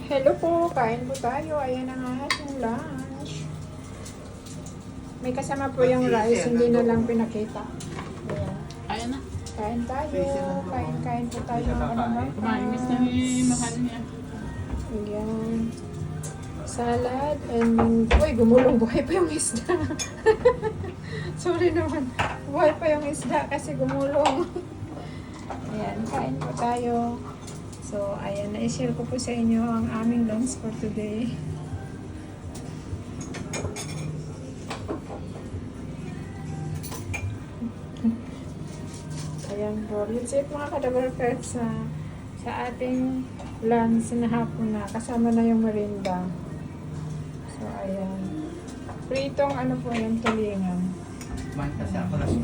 Hello po, kain po tayo. Ayan ang ating lunch. May kasama po yung rice, hindi na lang pinakita. Ayan. Ayan na. Kain tayo. Kain po tayo mga kanamang. Kumain na ni mahal niya. Ayan. Salad and uy, gumulong. Buhay pa yung isda. Sorry naman. Buhay pa yung isda kasi gumulong. Ayan, kain po tayo. So, ayan, na-share ko po sa inyo ang aming lunch for today. Ayan po. Let's eat mga kadabarkers sa ating lunch na hapon na. Kasama na yung merinda. So, ayan. Pritong ano po yung tulingan. Kumain kasi ako ng